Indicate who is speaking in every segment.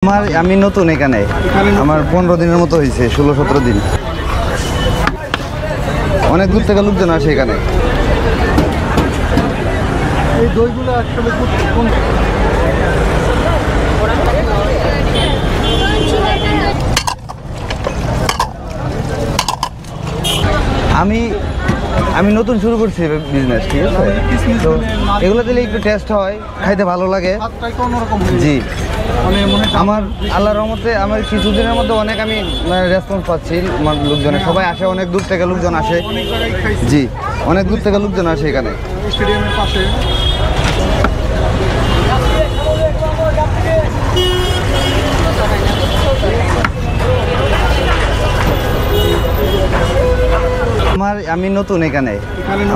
Speaker 1: আমি নতুন এখানে আমার 15 দিনের মতো হয়েছে, 16-17 দিন। অনেক দূর থেকে লোকজন আসে এখানে।
Speaker 2: এই দইগুলো আসলে
Speaker 1: আমি নতুন শুরু করছি বিজনেস, ঠিক আছে? তো এগুলো দিলে একটু টেস্ট হয়, খাইতে ভালো লাগে। জি, আমার আল্লাহর রহমতে আমার কিছুদিনের মধ্যে অনেক আমি রেসপন্স পাচ্ছি লোকজনের, সবাই আসে, অনেক দূর থেকে লোকজন আসে। জি, অনেক দূর থেকে লোকজন আসে এখানে।
Speaker 2: স্টেডিয়ামের পাশে
Speaker 1: আমি নতুন এখানে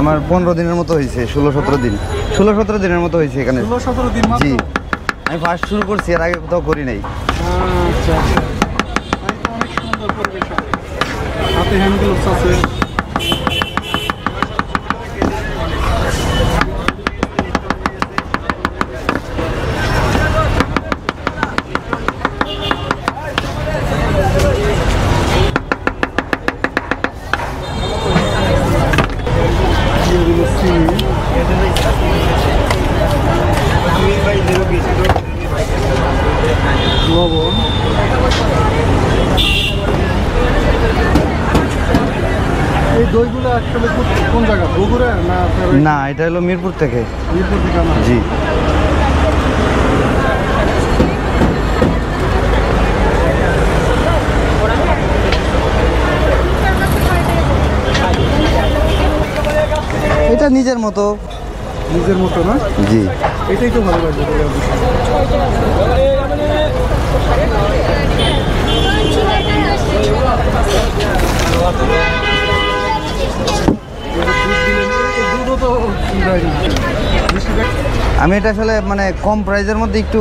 Speaker 1: আমার 15 দিনের মতো হয়েছে, 16-17 দিনের মতো হয়েছে এখানে।
Speaker 2: 16-17 দিন।
Speaker 1: জি, আমি ফার্স্ট শুরু করছি, এর আগে কোথাও করি নাই।
Speaker 2: আচ্ছা, অনেক সুন্দর পরিবেশ, হাতে হ্যান্ড গ্লোভস আছে। লবণ, এই দইগুলো আসলে কোন জায়গা, বগুড়া
Speaker 1: না? এটা হলো মিরপুর থেকে।
Speaker 2: মিরপুর থেকে না?
Speaker 1: জি। এটা নিজের মতো
Speaker 2: না?
Speaker 1: জি।
Speaker 2: এটাই তো ভালো লাগবে।
Speaker 1: আমি এটা আসলে মানে কম প্রাইসের মধ্যে একটু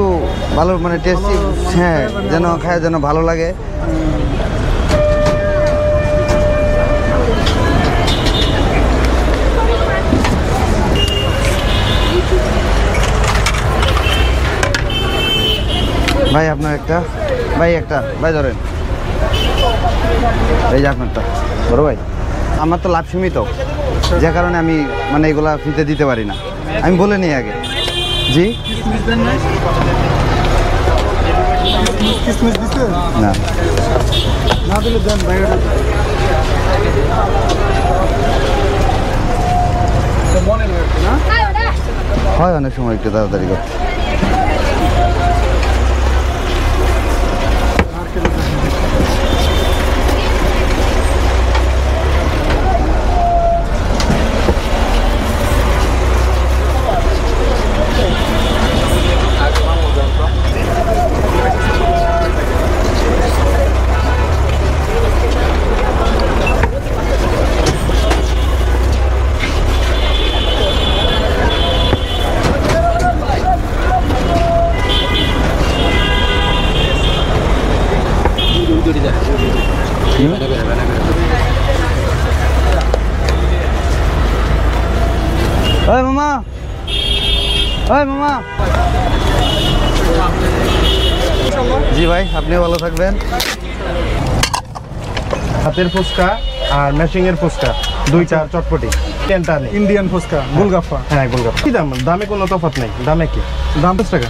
Speaker 1: ভালো মানে টেস্টি, হ্যাঁ, যেন খায় যেন ভালো লাগে। ভাই আপনার একটা, ভাই ধরেন, এই যে আপনারটা বড় ভাই। আমার তো লাভ সীমিত, যে কারণে আমি মানে এগুলা ফ্রিতে দিতে পারি না, আমি বলে নিই আগে। জি, না
Speaker 2: না দিলে দেন বাইরে।
Speaker 1: হয় অনেক সময় একটু তাড়াতাড়ি করতে। মামা, জি ভাই, আপনিও ভালো থাকবেন।
Speaker 3: হাতের ফুচকা আর মেশিং এর ফুচকা, দুইটা চটপটি,
Speaker 2: ইন্ডিয়ান ফুচকা, গোলগাপ্পা।
Speaker 3: হ্যাঁ, গোলগাপ্পা। কি দাম? দামে কোনো তফাৎ নেই। দামে কি
Speaker 2: দাম? 10 টাকা।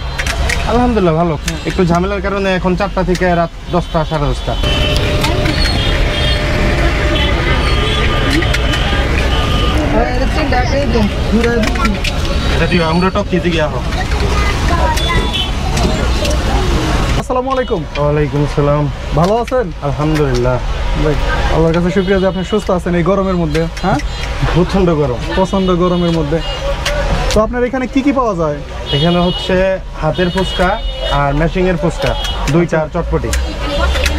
Speaker 3: আলহামদুলিল্লাহ ভালো। একটু ঝামেলার কারণে এখন 4টা থেকে রাত 10টা, 10:30।
Speaker 2: আসসালামু আলাইকুম।
Speaker 3: ওয়ালাইকুম আসসালাম।
Speaker 2: ভালো আছেন?
Speaker 3: আলহামদুলিল্লাহ,
Speaker 2: আল্লাহর কাছে শুকরিয়া যে আপনি সুস্থ আছেন এই গরমের মধ্যে। হ্যাঁ,
Speaker 3: প্রচন্ড গরম,
Speaker 2: প্রচন্ড গরমের মধ্যে। তো আপনার এখানে কি কি পাওয়া যায়?
Speaker 3: এখানে হচ্ছে হাতের ফুচকা আর মেশিং এর ফুচকা, দুইটা চটপটি।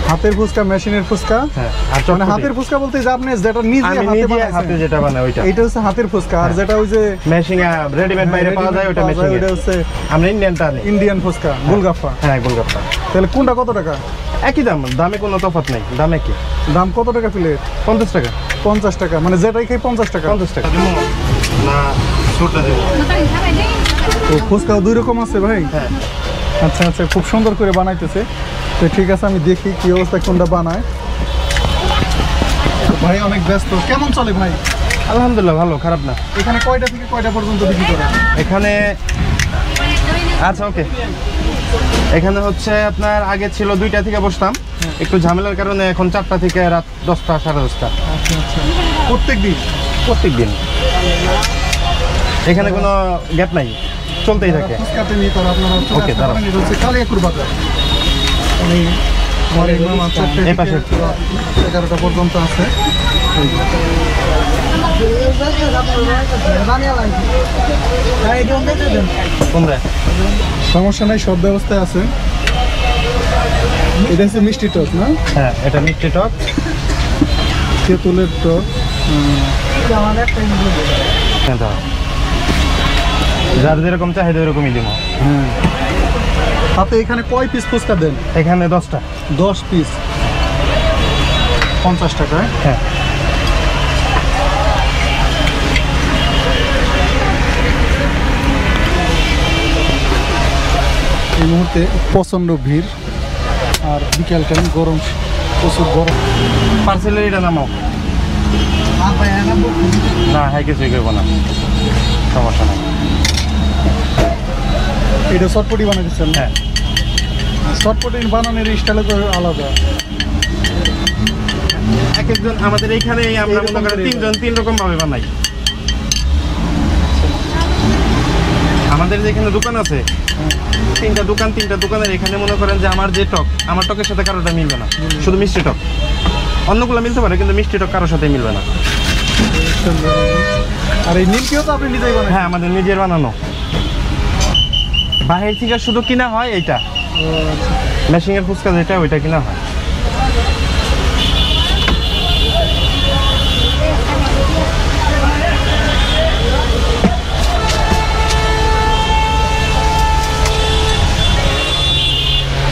Speaker 2: হাতের ফুচকা, মেশিনের ফুচকা।
Speaker 3: হ্যাঁ, আর
Speaker 2: মানে হাতের ফুচকা বলতে যে আপনি যেটা নিজে
Speaker 3: হাতে যেটা বানায় ওইটা,
Speaker 2: এটা হচ্ছে হাতের ফুচকা। আর যেটা ওই যে
Speaker 3: মেশিং রেডিমেড বাইরে পাওয়া যায় ওটা মেশিং,
Speaker 2: এটা হচ্ছে
Speaker 3: আমরা ইন্ডিয়ানটা নেই।
Speaker 2: ইন্ডিয়ান ফুচকা, গোলগাপ্পা।
Speaker 3: হ্যাঁ, গোলগাপ্পা।
Speaker 2: তাহলে কোনটা কত টাকা?
Speaker 3: একই দাম, দামে কোনো তফাৎ নেই। দামে কি
Speaker 2: দাম? কত টাকা প্লেট?
Speaker 3: 50 টাকা।
Speaker 2: 50 টাকা, মানে যেটাই খাই 50 টাকা।
Speaker 3: 50 টাকা না, ছোটটা দেব।
Speaker 2: তো ফুচকা দুই রকম আছে ভাই।
Speaker 3: হ্যাঁ,
Speaker 2: আচ্ছা আচ্ছা, খুব সুন্দর করে বানাইতেছে। তো ঠিক আছে, আমি দেখি কি অবস্থা, কোনটা বানায়। তো ভাই অনেক ব্যস্ত, কেমন চলে ভাই?
Speaker 3: আলহামদুলিল্লাহ ভালো, খারাপ না।
Speaker 2: এখানে কয়টা থেকে কয়টা পর্যন্ত বিক্রি করেন?
Speaker 3: এখানে আচ্ছা ওকে, এখানে হচ্ছে আপনার আগে ছিল 2টা থেকে বসতাম, একটু ঝামেলার কারণে এখন 4টা থেকে রাত 10টা 10:30টা।
Speaker 2: আচ্ছা আচ্ছা, প্রত্যেক দিন?
Speaker 3: প্রত্যেক দিন, এখানে কোনো গ্যাপ নাই, চলতেই থাকে।
Speaker 2: ফুচকাতে নিয়ে তারা আপনারা চলে
Speaker 3: ওকে,
Speaker 2: আসতে
Speaker 3: দাঁড়াও।
Speaker 2: পারেন। এটা হচ্ছে কালিয়াকুর বাজার। আমি আমার ইমাম আছে,
Speaker 3: এই পাশে।
Speaker 2: 11টা পর্যন্ত আছে।
Speaker 3: তোমরা
Speaker 2: সমস্যা নাই, সব ব্যবস্থায় আছে। এটা হচ্ছে মিষ্টি টক না?
Speaker 3: হ্যাঁ, এটা মিষ্টি টক,
Speaker 2: তেঁতুলের টক।
Speaker 3: হ্যাঁ, দাও। যার যেরকম চাহিদা ওরকমই দিব।
Speaker 2: হ্যাঁ, আপনি এখানে কয় পিস ফুচকা দেন?
Speaker 3: এখানে 10টা।
Speaker 2: 10 পিস 50 টাকা।
Speaker 3: হ্যাঁ,
Speaker 2: এই মুহূর্তে প্রচণ্ড ভিড়, আর বিকেল টাইম, গরম, প্রচুর গরম।
Speaker 3: পার্সেলের এটা নামাও। না, হ্যাঁ কিছুই করবো না, সমস্যা নেই।
Speaker 2: এটা চটপটি বানিয়ে দিচ্ছেন?
Speaker 3: হ্যাঁ,
Speaker 2: চটপটি বানানোর স্টাইল তো আলাদা।
Speaker 3: এক একজন আমাদের এইখানে আমরা মনে করেন 3জন 3 রকম ভাবে বানাই। আমাদের যেখানে দোকান আছে, 3টা দোকানের এখানে মনে করেন যে আমার যে টক, আমার টকের সাথে কারোটা মিলবে না, শুধু মিষ্টি টক। অন্যগুলো মিলতে পারে, কিন্তু মিষ্টি টক কারোর সাথে মিলবে না।
Speaker 2: আর এই নিমকিও তো আপনি নিজেই বানান?
Speaker 3: হ্যাঁ, আমাদের নিজের বানানো, বাহির থেকে শুধু কিনা হয়। এইটা মেশিনের ফুচকা যেটা, ওইটা কিনা হয়।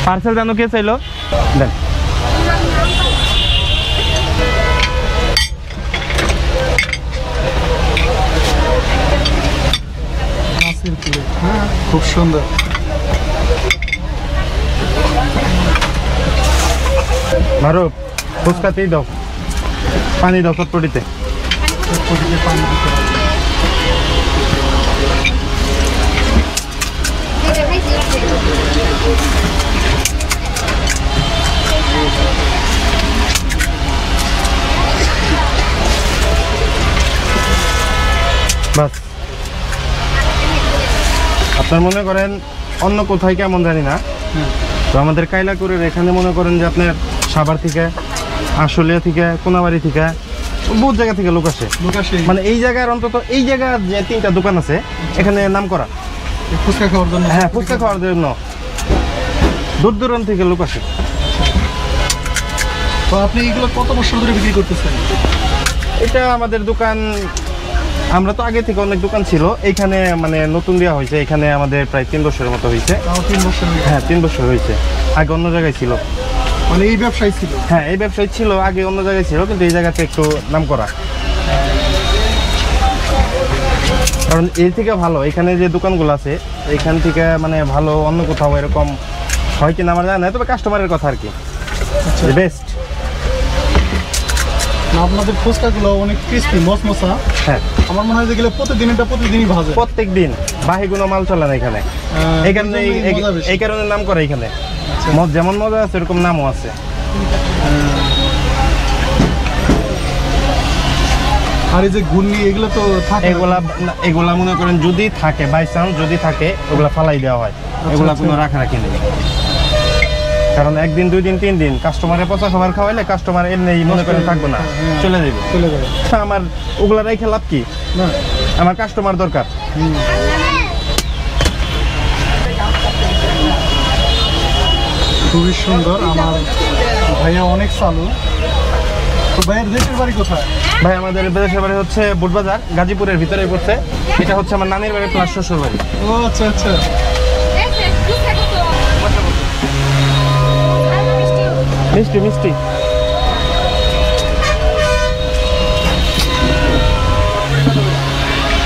Speaker 3: পার্সেল জানো কে চাইলো? দেন।
Speaker 2: মাছের প্লেট, হ্যাঁ, খুব সুন্দর।
Speaker 3: মারো, ফুচকাতেই দাও, পানি দাও চটপটিতে।
Speaker 2: চটপটিতে পানি দিতে হবে।
Speaker 3: বাস। আপনার মনে করেন অন্য কোথায় কেমন জানি না, তো আমাদের কাইলাকুরের এখানে মনে করেন যে আপনার সাভার থেকে, আশুলিয়া থেকে, কোনাবাড়ি থেকে, বহুত জায়গা থেকে লোক আসে। মানে এই জায়গার অন্তত এই জায়গার যে 3টা দোকান আছে এখানে নাম করা,
Speaker 2: ফুচকা খাওয়ার জন্য।
Speaker 3: হ্যাঁ, ফুচকা খাওয়ার জন্য দূর দূরান্ত থেকে লোক আসে।
Speaker 2: তো আপনি এগুলো কত বছর ধরে বিক্রি করতেছেন?
Speaker 3: এটা আমাদের দোকান, আমরা তো আগে থেকে অনেক দোকান ছিল, এইখানে মানে নতুন দেওয়া হয়েছে। এখানে আমাদের প্রায় 3 বছরের মতো হয়েছে।
Speaker 2: তাও 3 বছর?
Speaker 3: হ্যাঁ, 3 বছর হয়েছে। আগে অন্য জায়গায় ছিল।
Speaker 2: মানে এই ব্যবসায় ছিল?
Speaker 3: হ্যাঁ, এই ব্যবসায় ছিল, আগে অন্য জায়গায় ছিল, কিন্তু এই জায়গাতে একটু নাম করা। কারণ এর থেকে ভালো এখানে যে দোকানগুলো আছে, এখান থেকে মানে ভালো অন্য কোথাও এরকম হয় কিনা আমার জানা নাই, তবে কাস্টমারের কথা আর কি বেস্ট।
Speaker 2: আপনাদের ফুচকাগুলো অনেক ক্রিস্পি, মশমশা।
Speaker 3: হ্যাঁ,
Speaker 2: আমার মনে হয় যেগুলো প্রতিদিনই ভাজে।
Speaker 3: প্রত্যেক দিন বাহি কোনো মাল চলে না এখানে। এই কারণে এই কারণে নাম করে এখানে। যেমন মজা আছে এরকম নামও আছে।
Speaker 2: আর এই যে ঘূর্ণি, এগুলো তো থাকে?
Speaker 3: এগুলা মনে করেন যদি থাকে, বাই চান্স যদি থাকে, ওগুলা ফালাই দেওয়া হয়। এগুলা কোনো রাখি নেই, কারণ 1 দিন 2 দিন 3 দিন কাস্টমারের পচা খাবার খাওয়াইলে কাস্টমার এমনি মনে করেন থাকবে না, চলে যাবে। আমার ওগুলা রেখে লাভ কি?
Speaker 2: না,
Speaker 3: আমার কাস্টমার দরকার।
Speaker 2: খুবই সুন্দর। আমার ভাইয়া অনেক চালু। তো ভাইয়ের দেশের বাড়ি কোথায়?
Speaker 3: ভাই আমাদের দেশের বাড়ি হচ্ছে বুটবাজার, গাজীপুরের ভিতরে পড়ছে। এটা হচ্ছে আমার নানির বাড়ি প্লাস শ্বশুর বাড়ি।
Speaker 2: ও আচ্ছা আচ্ছা।
Speaker 3: মিষ্টি মিষ্টি।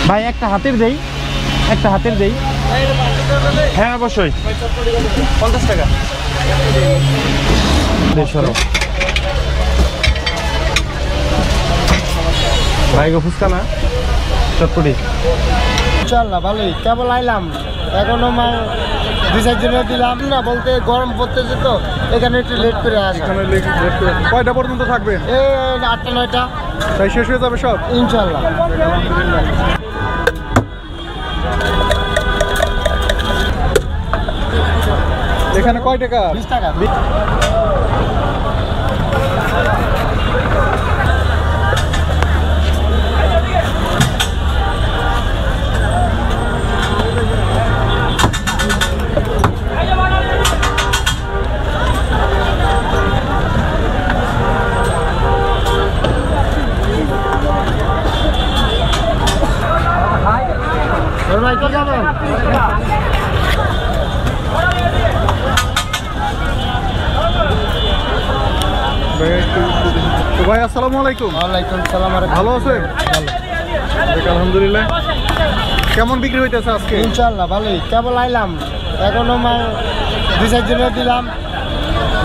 Speaker 3: ভাই একটা হাতের দেই, একটা হাতের দেই। হ্যাঁ অবশ্যই
Speaker 1: 50 টাকা।
Speaker 3: ভাইগো ফুচকা না চটপটি
Speaker 2: ইনশাল্লাহ ভালোই, কেবল আইলাম এখনো মাল 2-4 দিনে দিলাম না, বলতে গরম পড়তেছে তো এখানে একটু লেট করে আসা।
Speaker 4: কয়টা পর্যন্ত থাকবে?
Speaker 2: এই 8টা-9টা
Speaker 4: তাই শেষ হয়ে যাবে সব
Speaker 2: ইনশাল্লাহ।
Speaker 4: এখানে কয় টাকা?
Speaker 2: 20 টাকা। ভাই তো যাবেন?
Speaker 4: তো ভাই আসসালামু আলাইকুম।
Speaker 2: ওয়ালাইকুম সালাম।
Speaker 4: ভালো আছেন? আলহামদুলিল্লাহ। কেমন বিক্রি হইতেছে আজকে?
Speaker 2: ইনশাল্লাহ ভালোই, কেবল আইলাম এখনো মাল 2-4 দিনে দিলাম।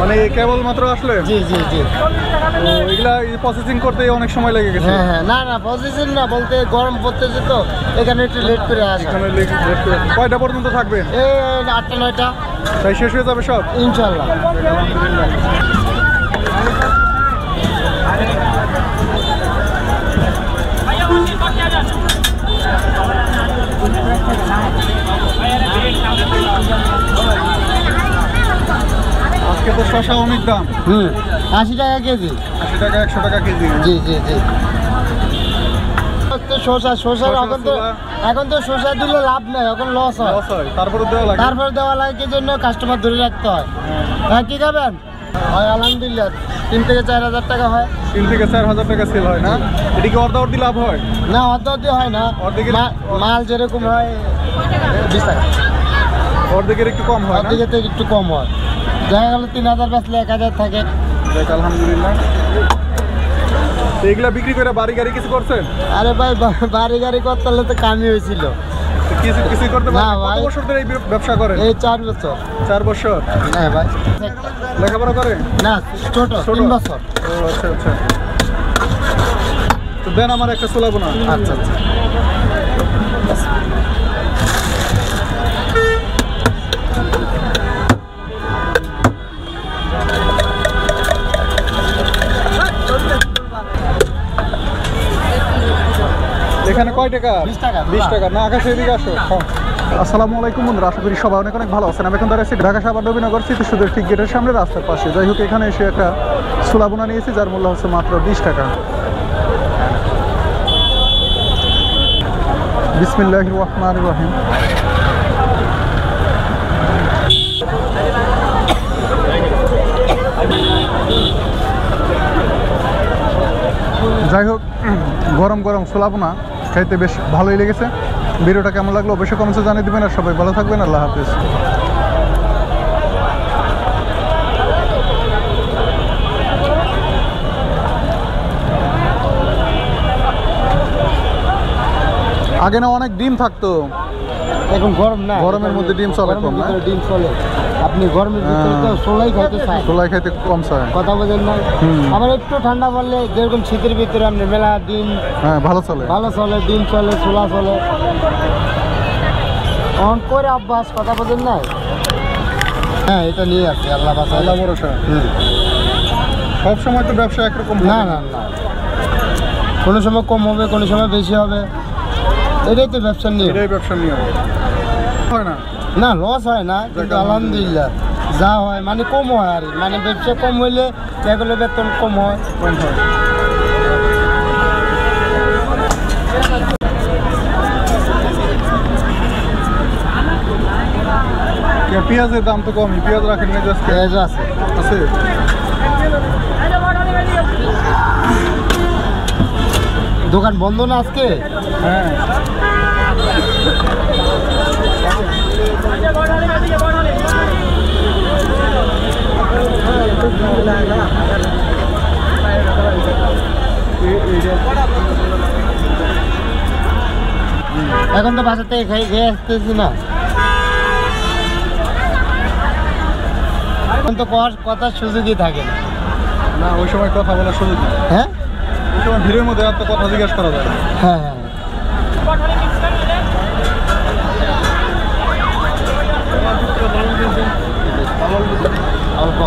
Speaker 4: মানে কেবল মাত্র আসলে?
Speaker 2: জি জি জি।
Speaker 4: তো এগুলা প্রসেসিং করতে অনেক সময় লেগে গেছে।
Speaker 2: হ্যাঁ হ্যাঁ, না না প্রসেসিং না, বলতে গরম পড়তেছে তো এখানে একটু লেট করে আসা।
Speaker 4: এখানে কয়টা পর্যন্ত থাকবে?
Speaker 2: এই 8টা-9টা
Speaker 4: তাই শেষ হয়ে যাবে সব
Speaker 2: ইনশাল্লাহ।
Speaker 4: আজকে তো শশা অনেক দাম।
Speaker 2: 80 টাকা কেজি।
Speaker 4: 80 টাকা 100 টাকা কেজি।
Speaker 2: জি জি জি। শসার এখন তো শসা দিলে লাভ নাই, এখন লস হয়।
Speaker 4: লস হয়, তারপরে দেওয়া লাগে।
Speaker 2: তারপর দেওয়া লাগে, কি জন্য কাস্টমার ধরে রাখতে হয়। হ্যাঁ, কি খাবেন? হয় আলহামদুলিল্লাহ 3 থেকে 4 হাজার টাকা হয়।
Speaker 4: 3 থেকে 4 হাজার টাকা সেল হয় না? এদিকে অর্ধি লাভ হয়?
Speaker 2: না অর্ধে হয় না,
Speaker 4: অর্ধেকের
Speaker 2: মাল যেরকম হয় 20 টাকা,
Speaker 4: অর্ধেকের একটু কম হয় না?
Speaker 2: অর্ধেকের থেকে একটু কম হয়। দেখা গেল 3000 বেচলে 1000 থাকে।
Speaker 4: দেখ আলহামদুলিল্লাহ। তো এগুলা বিক্রি করে বাড়ি গাড়ি কিছু করছেন?
Speaker 2: আরে ভাই বাড়ি গাড়ি করতে হলে তো কামই হয়েছিল।
Speaker 4: তো কিছু করতে
Speaker 2: না
Speaker 4: পারেন?
Speaker 2: ভাই।
Speaker 4: কত বছর ধরে এই ব্যবসা করেন?
Speaker 2: এই 4 বছর।
Speaker 4: 4 বছর।
Speaker 2: হ্যাঁ ভাই।
Speaker 4: লেখাপড়া করেন?
Speaker 2: না ছোট 3 বছর।
Speaker 4: ও আচ্ছা আচ্ছা। তো দেন আমার একটা সোলাবো না।
Speaker 2: আচ্ছা আচ্ছা।
Speaker 4: এখানে কয় টাকা?
Speaker 2: 20 টাকা।
Speaker 4: 20 টাকা না? আকাশে এদিকে আসো। আসসালামু আলাইকুম বন্ধুরা, আশা করি সবাই অনেক অনেক ভালো আছেন। আমি এখন দাঁড়িয়েছি ঢাকা সাভার নবীনগর স্মৃতিসৌধের ঠিক গেটের সামনে রাস্তার পাশে। যাই হোক, এখানে এসে একটা সুলাবোনা নিয়েছি যার মূল্য হচ্ছে মাত্র 20 টাকা। বিসমিল্লাহির রহমানির রহিম। যাই হোক, গরম গরম সুলাবোনা খাইতে বেশ ভালোই লেগেছে। ভিডিওটা কেমন লাগলো অবশ্যই কমেন্টে জানিয়ে দিবেন। আর সবাই ভালো থাকবেন। আল্লাহ হাফিজ। আগে না অনেক ডিম থাকতো,
Speaker 2: এখন গরম না,
Speaker 4: গরমের মধ্যে ডিম চলে কম, না?
Speaker 2: ডিম চলে। আপনি গরমের ভিতরে তো সোলাই খাইতে চাই,
Speaker 4: সোলাই খাইতে কম চায়।
Speaker 2: কথা বলেন না। আবার একটু ঠান্ডা পড়লে যেরকম শীতের ভিতরে আপনি মেলা ডিম
Speaker 4: হ্যাঁ ভালো চলে,
Speaker 2: ভালো চলে, ডিম চলে, ছোলা চলে। অন করে অভ্যাস, কথা বলেন না। হ্যাঁ, এটা নিয়ে আসছি, আল্লাহ বাঁচায়।
Speaker 4: আল্লাহ ভরসা। সব সময় তো ব্যবসা একরকম
Speaker 2: না না না, কোনো সময় কম হবে, কোনো সময় বেশি হবে। এটাই তো ব্যবসার নিয়ম।
Speaker 4: এটাই ব্যবসা নিয়ম। হয় না
Speaker 2: না, লস হয় না, কিন্তু আলহামদুলিল্লাহ যা হয় মানে কম হয়। আর মানে ব্যবসা কম হইলে যেগুলো বেতন কম হয়।
Speaker 4: কম হয়। পেঁয়াজের দাম তো কমই, পেঁয়াজ রাখেন না?
Speaker 2: পেঁয়াজ আছে।
Speaker 4: আছে।
Speaker 2: দোকান বন্ধ না আজকে?
Speaker 4: হ্যাঁ,
Speaker 2: এখন তো বাসা থেকে খেয়ে আসতেছি না। এখন তো কথার সুযোগই থাকে না।
Speaker 4: না ওই সময় কথা বলার সুযোগ নেই,
Speaker 2: হ্যাঁ
Speaker 4: ওই সময় ভিড়ের মধ্যে আর তো কথা জিজ্ঞাসা করা যায় না।
Speaker 2: হ্যাঁ হ্যাঁ
Speaker 4: অল্প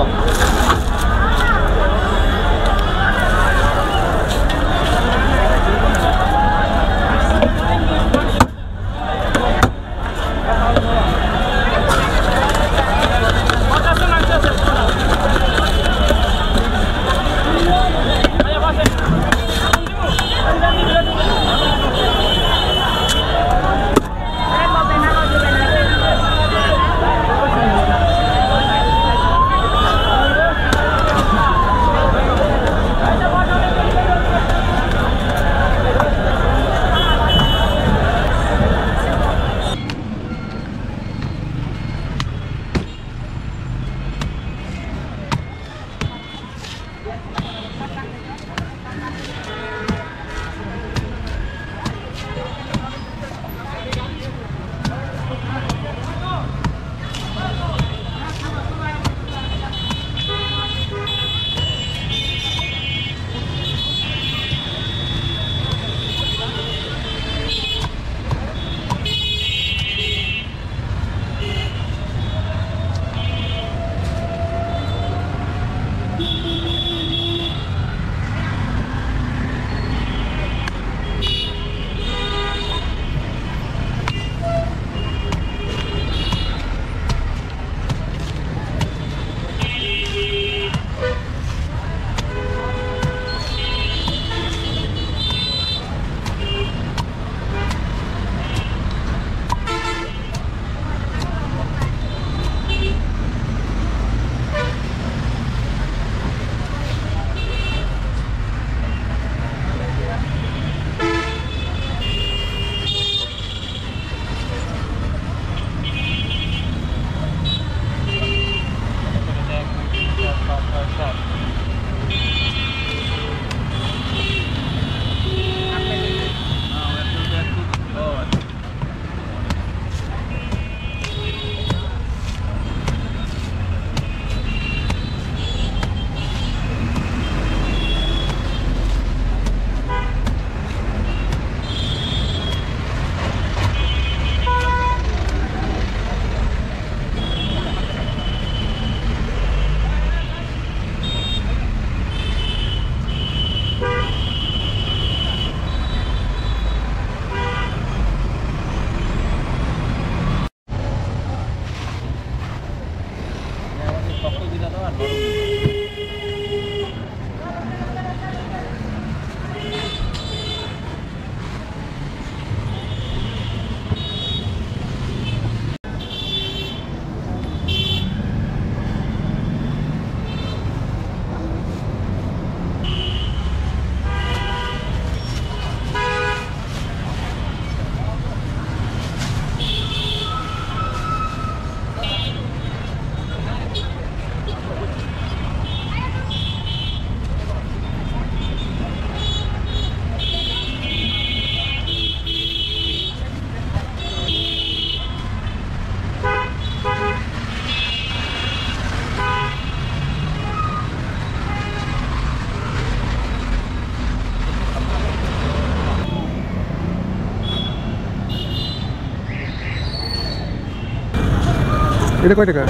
Speaker 4: এটা কয় টাকা?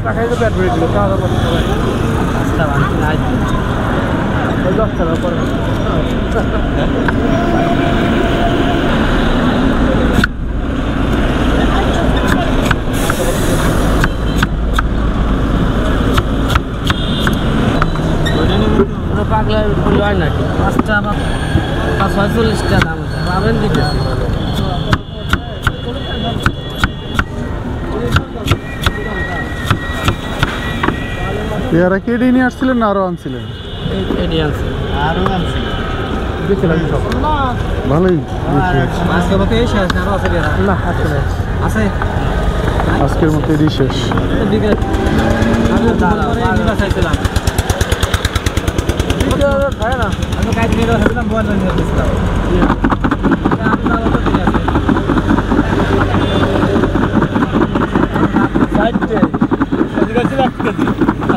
Speaker 4: টাকাই তো পেট ভরে দিল, খাওয়া দাওয়া করতে হবে। 10 টাকা পরে
Speaker 5: পাগলা হয় নাকি 5টা বা 45টা দাম পাবেন দিতেছি।
Speaker 4: এরা কেডি নিয়ে আসছিলেন না আরো আনছিলেন?
Speaker 5: এডি আছে
Speaker 2: আরও আনছি
Speaker 4: বেশি লাগে সব
Speaker 2: না
Speaker 4: ভালোই
Speaker 5: আজকে মতো এই শেষ না আছে বেরা
Speaker 2: না আসলে
Speaker 5: আছে
Speaker 4: আজকের মতো এটাই শেষ
Speaker 5: তো বিকেল আমি তারপরে নিবা চাইছিলাম ভিডিও খায় না আমি কাজ নিয়ে আসলাম বল নিয়ে আসলাম আমি তার মতো ঠিক আছে
Speaker 2: সাইডে এদিকে ছিল 1 কেজি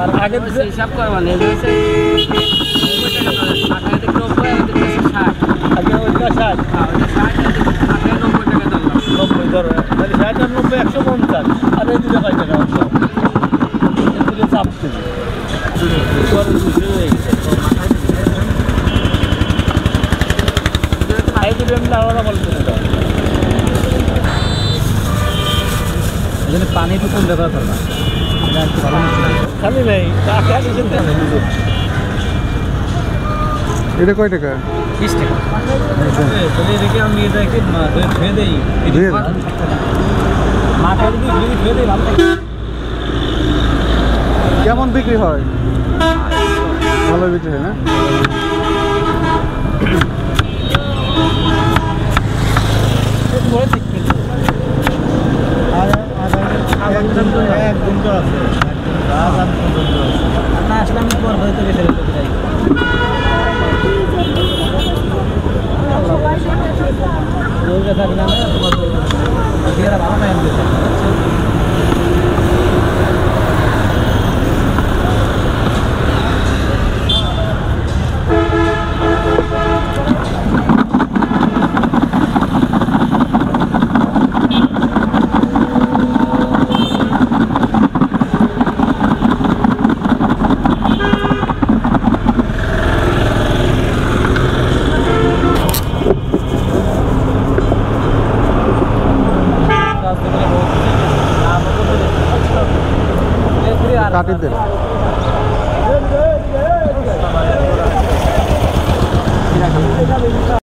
Speaker 2: আর আগে
Speaker 5: হিসাব করবা নেই হইছে 90 টাকা ধরে 60 টাকা থেকে 90 আর এদিকে 60
Speaker 2: আগে ওইটা 60
Speaker 5: হ্যাঁ ওটা 60 আর এদিকে 90 টাকা দাম
Speaker 2: 90 ধরে তাহলে 60 আর 90 150 আর এই দুটো কয় টাকা এদিকে চাপ দিবে পরে দুটো হয়ে গেছে আই দুটো আমি আলাদা বলতে না
Speaker 5: এখানে পানি তো কম ব্যবহার করবা
Speaker 2: খালি নেই টাকা দিয়েছেন কেন বুঝো
Speaker 4: এটা কয় টাকা
Speaker 5: 20 টাকা যদি এদিকে আমি এটাকে ধুয়ে দেই
Speaker 4: ধুয়ে দাও।
Speaker 5: মাথা যদি ধুয়ে দেই ভালো থাকে
Speaker 4: কেমন বিক্রি হয় ভালো বিক্রি হয় না
Speaker 2: একদম তো আছে
Speaker 5: না আসলে আমি পর হয়তো গেছে যাই রোজা থাকলে না তোমার বিয়েরা ভালো টাইম দিতে
Speaker 4: কাটিয়ে দেন